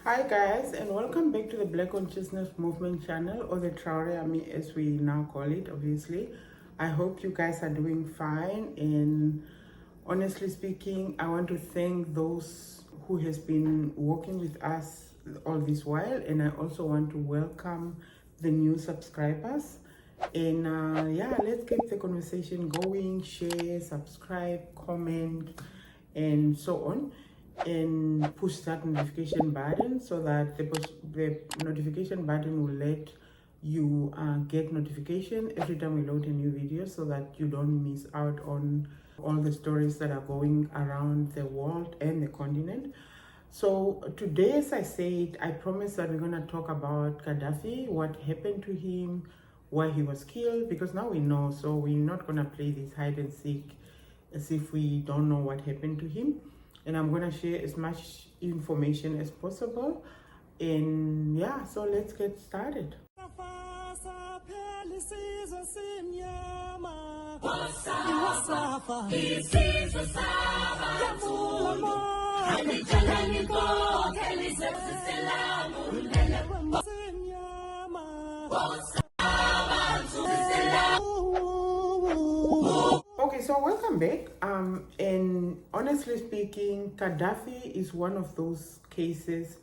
Hi guys, and welcome back to the Black Consciousness Movement channel, or the Traore Army as we now call it, obviously. I hope you guys are doing fine, and honestly speaking, I want to thank those who has been working with us all this while, and I also want to welcome the new subscribers. And yeah, let's keep the conversation going. Share, subscribe, comment, and so on, and push that notification button so that the notification button will let you get notification every time we load a new video, so that you don't miss out on all the stories that are going around the world and the continent. So today, as I said, I promised that we're going to talk about Gaddafi, what happened to him, why he was killed, because now we know. So we're not going to play this hide and seek as if we don't know what happened to him. And I'm going to share as much information as possible. And yeah, so let's get started. Okay, so welcome back. And honestly speaking, Gaddafi is one of those cases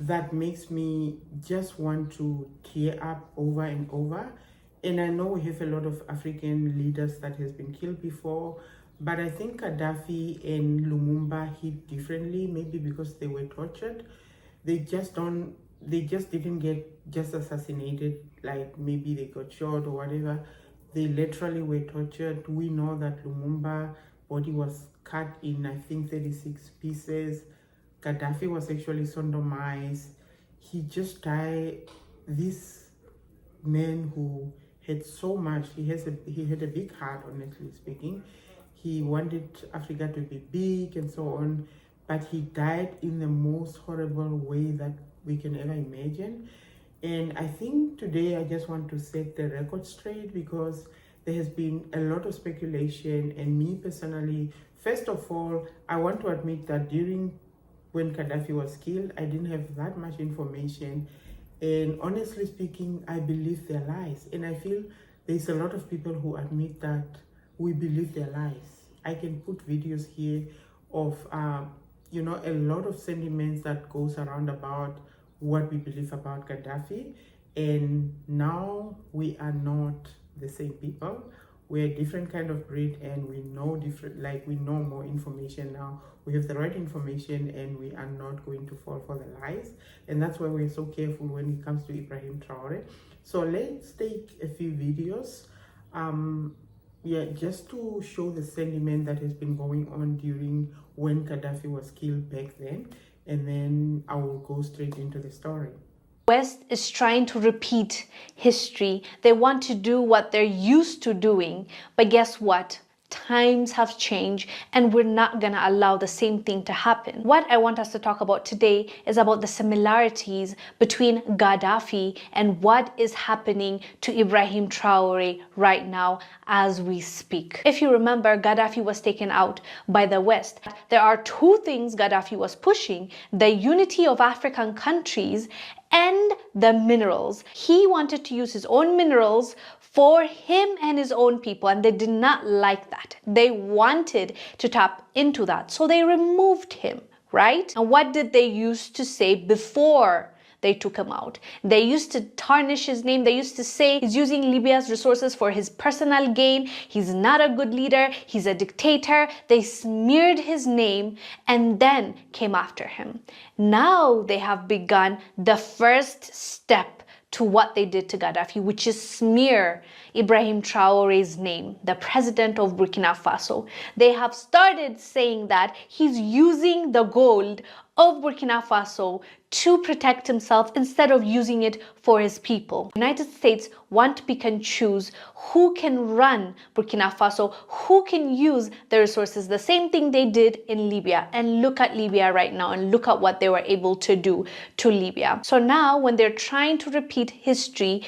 that makes me just want to tear up over and over. And I know we have a lot of African leaders that has been killed before, but I think Gaddafi and Lumumba hit differently, maybe because they were tortured. They just didn't get just assassinated, like maybe they got shot or whatever. They literally were tortured. We know that Lumumba body was cut in, I think, 36 pieces. Gaddafi was actually sodomized. He just died. This man who had so much, he had a big heart, honestly speaking. He wanted Africa to be big and so on, but he died in the most horrible way that we can ever imagine. And I think today I just want to set the record straight, because there has been a lot of speculation. And me personally, first of all, I want to admit that when Gaddafi was killed, I didn't have that much information. And honestly speaking, I believe their lies. And I feel there's a lot of people who admit that we believe their lies. I can put videos here of, a lot of sentiments that goes around about what we believe about Gaddafi. And now we are not the same people. We're a different kind of breed, and we know we know more information now. We have the right information, and we are not going to fall for the lies. And that's why we're so careful when it comes to Ibrahim Traore. So let's take a few videos, just to show the sentiment that has been going on during when Gaddafi was killed back then. And then I will go straight into the story. West is trying to repeat history. They want to do what they're used to doing. But guess what? Times have changed, and we're not going to allow the same thing to happen. What I want us to talk about today is about the similarities between Gaddafi and what is happening to Ibrahim Traore right now as we speak. If you remember, Gaddafi was taken out by the West. There are two things Gaddafi was pushing: the unity of African countries and the minerals. He wanted to use his own minerals for him and his own people, and they did not like that. They wanted to tap into that, so they removed him, right? And what did they used to say before they took him out? They used to tarnish his name. They used to say he's using Libya's resources for his personal gain. He's not a good leader. He's a dictator. They smeared his name and then came after him. Now they have begun the first step to what they did to Gaddafi, which is smear Ibrahim Traore's name, the president of Burkina Faso. They have started saying that he's using the gold of Burkina Faso to protect himself instead of using it for his people. The United States want to pick and choose who can run Burkina Faso, who can use the resources, the same thing they did in Libya. And look at Libya right now, and look at what they were able to do to Libya. So now when they're trying to repeat history,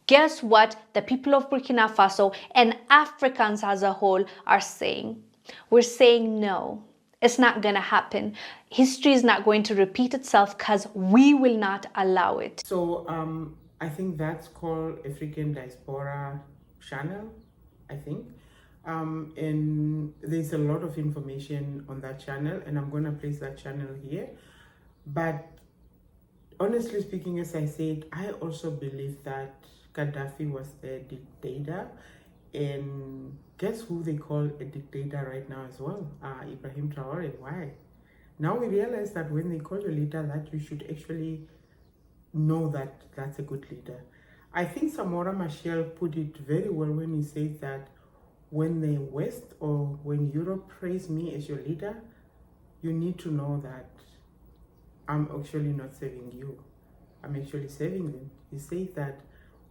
guess what the people of Burkina Faso and Africans as a whole are saying? We're saying no. It's not going to happen. History is not going to repeat itself because we will not allow it. So I think that's called African Diaspora Channel, I think. And there's a lot of information on that channel, and I'm going to place that channel here. But honestly speaking, as I said, I also believe that Gaddafi was a dictator. And guess who they call a dictator right now as well? Ibrahim Traore. Why? Now we realize that when they call you a leader, that you should actually know that that's a good leader. I think Samora Machel put it very well when he said that when the West or when Europe praise me as your leader, you need to know that I'm actually not serving you. I'm actually serving them. He says that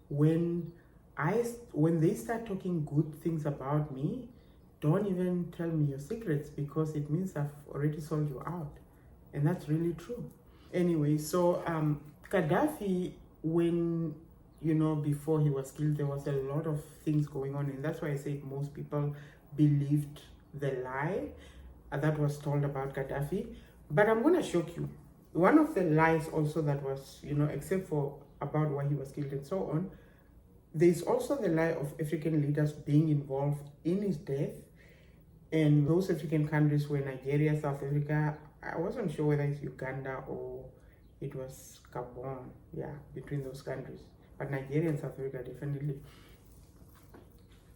when they start talking good things about me, don't even tell me your secrets, because it means I've already sold you out. And that's really true. Anyway, so Gaddafi, when, before he was killed, there was a lot of things going on. And that's why I said most people believed the lie that was told about Gaddafi. But I'm going to shock you. One of the lies also that was, except for about why he was killed and so on, there's also the lie of African leaders being involved in his death. And those African countries were Nigeria, South Africa. I wasn't sure whether it's Uganda or it was Gabon. Yeah, between those countries. But Nigeria and South Africa, definitely.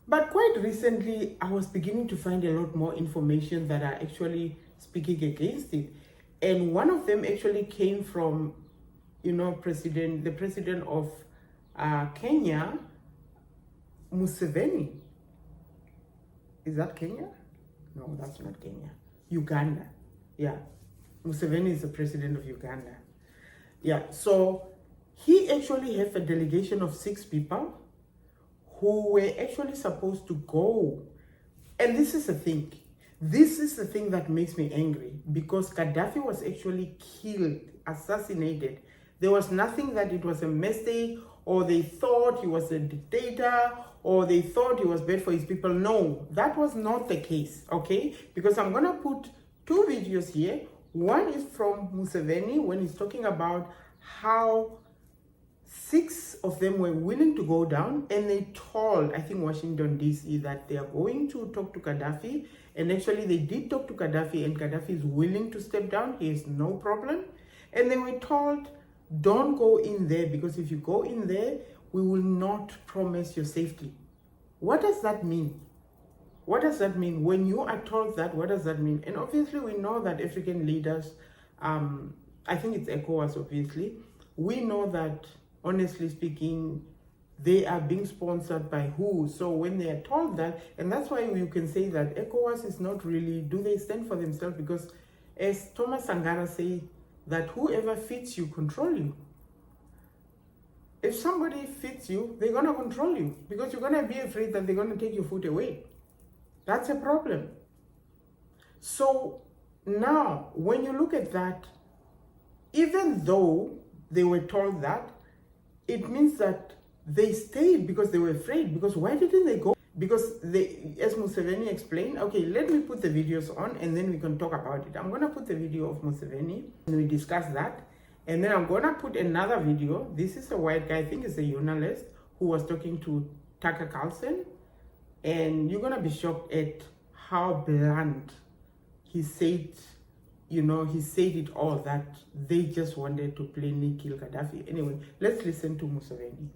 But quite recently, I was beginning to find a lot more information that are actually speaking against it. And one of them actually came from, the president of Kenya, Museveni. Is that Kenya? No, that's not Kenya. Uganda. Yeah. Museveni is the president of Uganda. Yeah. So he actually has a delegation of 6 people who were actually supposed to go. And this is the thing. This is the thing that makes me angry, because Gaddafi was actually killed, assassinated. There was nothing that it was a mistake, or they thought he was a dictator, or they thought he was bad for his people. No, that was not the case, okay? Because I'm going to put 2 videos here. One is from Museveni when he's talking about how 6 of them were willing to go down, and they told, I think, Washington, D.C. that they are going to talk to Gaddafi. And actually, they did talk to Gaddafi, and Gaddafi is willing to step down. He has no problem. And they were told, don't go in there, because if you go in there, we will not promise your safety. What does that mean? What does that mean? When you are told that, what does that mean? And obviously, we know that African leaders, I think it's ECOWAS, obviously. We know that, honestly speaking, they are being sponsored by who? So when they are told that, and that's why you can say that ECOWAS is not really, do they stand for themselves? Because as Thomas Sankara said, that whoever fits you, control you. If somebody fits you, they're going to control you, because you're going to be afraid that they're going to take your food away. That's a problem. So now, when you look at that, even though they were told that, it means that they stayed because they were afraid. Because why didn't they go? Because they, as Museveni explained, okay, let me put the videos on and then we can talk about it. I'm going to put the video of Museveni and we discuss that. And then I'm going to put another video. This is a white guy, I think it's a journalist, who was talking to Tucker Carlson. And you're going to be shocked at how blunt he said, he said it all, that they just wanted to plainly kill Gaddafi. Anyway, let's listen to Museveni.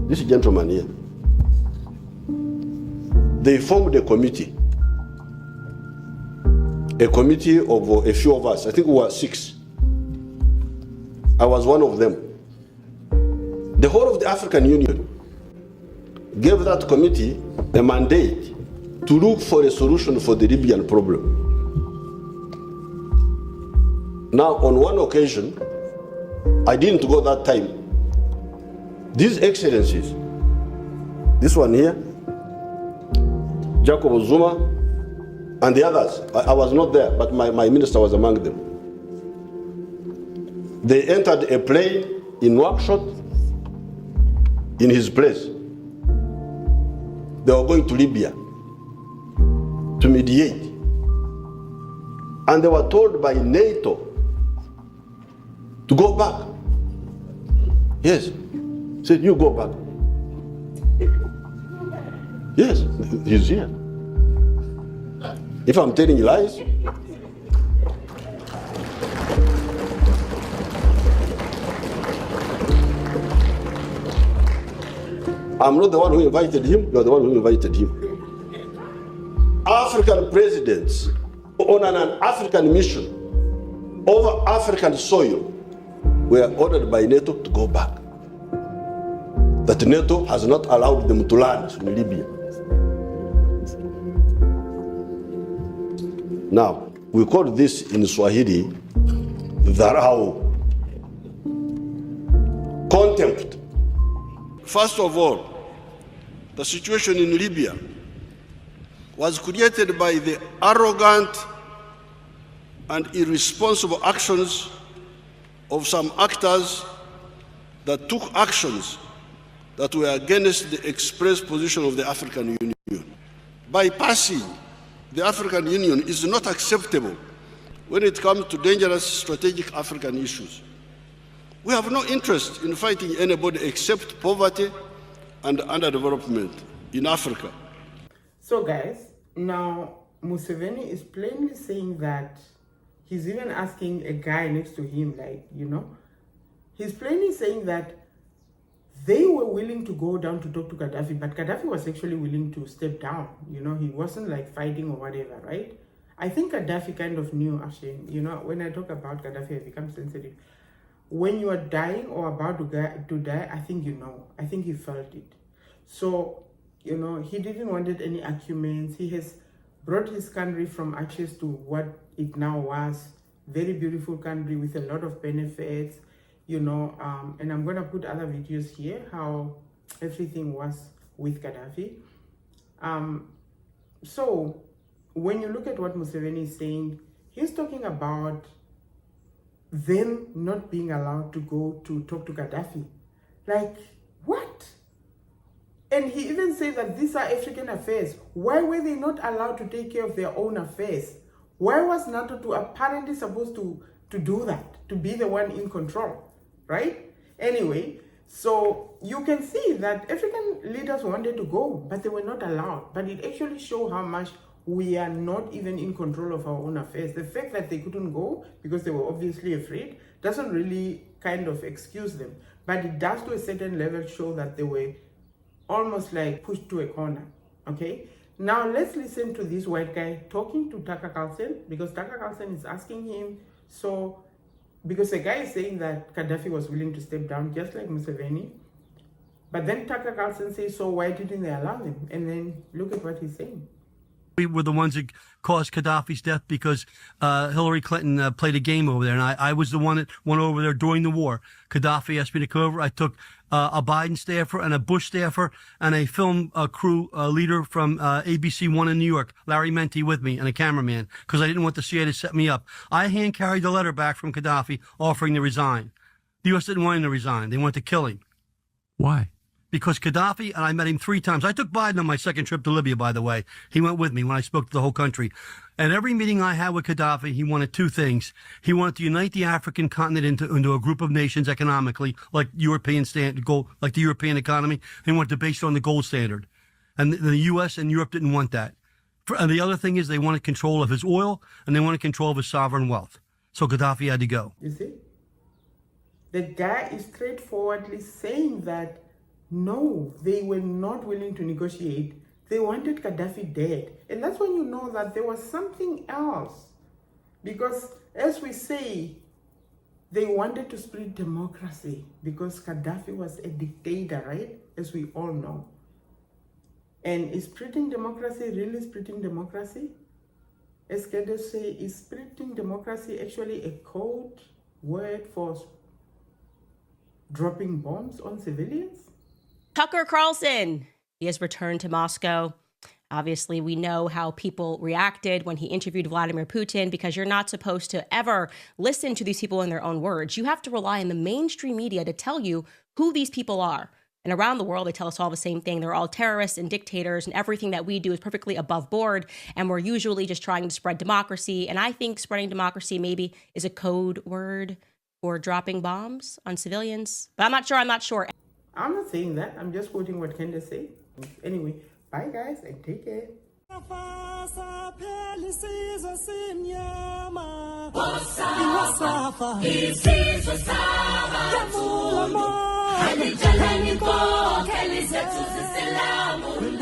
This gentleman here, they formed a committee of a few of us. I think we were 6. I was one of them. The whole of the African Union gave that committee a mandate to look for a solution for the Libyan problem. Now, on one occasion, I didn't go that time. These excellencies, this one here, Jacob Zuma, and the others, I was not there, but my minister was among them. They entered a plane in Nouakchott, in his place. They were going to Libya to mediate. And they were told by NATO to go back. Yes. Said, you go back. Yes, he's here. If I'm telling lies, I'm not the one who invited him, you're the one who invited him. African presidents on an African mission over African soil were ordered by NATO to go back. That NATO has not allowed them to land in Libya. Now, we call this in Swahili, dharau, contempt. First of all, the situation in Libya was created by the arrogant and irresponsible actions of some actors that took actions that were against the express position of the African Union. Bypassing the African Union is not acceptable when it comes to dangerous strategic African issues. We have no interest in fighting anybody except poverty and underdevelopment in Africa. So guys, now Museveni is plainly saying that he's even asking a guy next to him, like, you know, he's plainly saying that they were willing to go down to talk to Gaddafi, but Gaddafi was actually willing to step down. You know, he wasn't like fighting or whatever, right? I think Gaddafi kind of knew, actually, you know, when I talk about Gaddafi, I become sensitive. When you are dying or about to die, I think you know. I think he felt it. So, you know, he didn't wanted any arguments. He has brought his country from ashes to what it now was. Very beautiful country with a lot of benefits, you know, and I'm going to put other videos here, how everything was with Gaddafi. So, when you look at what Museveni is saying, he's talking about them not being allowed to go to talk to Gaddafi. Like, what? And he even said that these are African affairs. Why were they not allowed to take care of their own affairs? Why was NATO apparently supposed to do that, to be the one in control, right? Anyway, so you can see that African leaders wanted to go, but they were not allowed. But it actually shows how much we are not even in control of our own affairs. The fact that they couldn't go because they were obviously afraid doesn't really kind of excuse them. But it does to a certain level show that they were almost like pushed to a corner, okay? Now let's listen to this white guy talking to Tucker Carlson, because Tucker Carlson is asking him, so, because the guy is saying that Gaddafi was willing to step down just like Museveni, but then Tucker Carlson says, so why didn't they allow him? And then look at what he's saying. We were the ones that caused Gaddafi's death because Hillary Clinton played a game over there. And I was the one that went over there during the war. Gaddafi asked me to come over. I took a Biden staffer and a Bush staffer and a film crew leader from ABC One in New York, Larry Menti, with me, and a cameraman, because I didn't want the CIA to set me up. I hand carried the letter back from Gaddafi offering to resign. The U.S. didn't want him to resign. They wanted to kill him. Why? Because Gaddafi, and I met him 3 times. I took Biden on my second trip to Libya, by the way. He went with me when I spoke to the whole country. And every meeting I had with Gaddafi, he wanted 2 things. He wanted to unite the African continent into a group of nations economically, like European like the European economy. He wanted to base it on the gold standard. And the U.S. and Europe didn't want that. And the other thing is they wanted control of his oil, and they wanted control of his sovereign wealth. So Gaddafi had to go. You see? The guy is straightforwardly saying that no, they were not willing to negotiate. They wanted Gaddafi dead. And that's when you know that there was something else. Because as we say, they wanted to spread democracy because Gaddafi was a dictator, right? As we all know. And is spreading democracy really spreading democracy? As Gaddafi say, is spreading democracy actually a code word for dropping bombs on civilians? Tucker Carlson, he has returned to Moscow. Obviously, we know how people reacted when he interviewed Vladimir Putin, because you're not supposed to ever listen to these people in their own words. You have to rely on the mainstream media to tell you who these people are. And around the world, they tell us all the same thing. They're all terrorists and dictators, and everything that we do is perfectly above board. And we're usually just trying to spread democracy. And I think spreading democracy maybe is a code word for dropping bombs on civilians. But I'm not sure. I'm not saying that. I'm just quoting what Candace said. Anyway, bye guys and take care. Hadi jalani ko, kelise tu sisilamu.